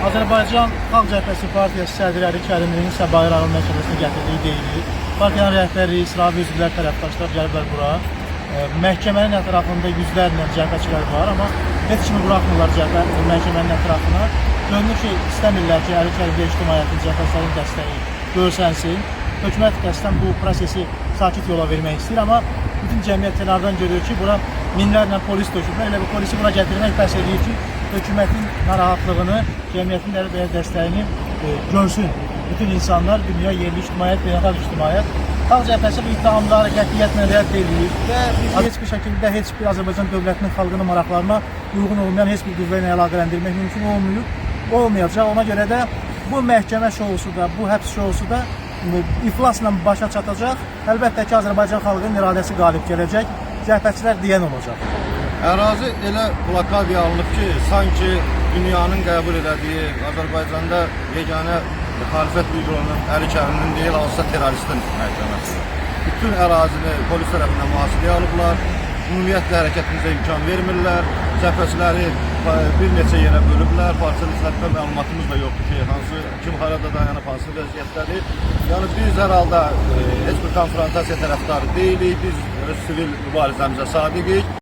Azərbaycan Xalq Cəbhəsi Partiyası sədri Əli Kərimlinin isə bayrağın məhkəməsinə gətirdiyi deyilir. Partiyanın rəhbəri, İsrail üzvlər, tərəfdaşlar gəliblər bura. Məhkəmənin ətrafında yüzlərlə cəbhəçilər var, amma heç kimi buraxmırlar məhkəmənin ətrafına. Görünür ki, istəmirlər ki, Əli Kərimli ictimaiyyətin, cəbhəçilərin dəstəyi görsənsin. Hökumət qəsdən bu prosesi sakit yola vermək istəyir, amma bütün cəmiyyət kənardan görür ki, bura minlərlə polis döşüblər. Elə bu polisi bura gətirmək bəs edir ki, hökumətin narahatlığını, cəmiyyətin dəstəyini görsün. Bütün insanlar, dünya, yerli ictimaiyyət, beynəlxalq ictimaiyyət Xalq Cəbhəsi bu ittihamları qətiyyətlə rədd edir və biz heç bir şəkildə heç bir Azərbaycan dövlətinin, xalqının maraqlarına uyğun olmayan heç bir qüvvə ilə əlaqələndirmək mümkün olmayacaq. Ona görə də bu məhkəmə şousu da, bu həbs şousu da iflasla başa çatacaq. Əlbəttə ki, Azərbaycan xalqının iradəsi qalib gələcək, cəbhəçilər deyən olacaq. Ərazi elə blokad alınıb ki, sanki dünyanın qəbul elədiyi Azərbaycanda yeganə müxalifət lideri olan Əli Kərimlinin deyil, hansısa terroristin məhkəməsi. Bütün ərazini polis tərəfindən mühasirəyə alıblar, ümumiyyətlə hərəkətimizə imkan vermirlər, cəbhəçiləri bir neçə yerə bölüblər, parçalı səhvə məlumatımız da yoxdur ki, kim harada dayanıb, hansı vəziyyətləri. Yəni biz hər halda heç bir konfrontasiya tərəfdarı deyilik, biz sivil mübarizəmizə sadiqik.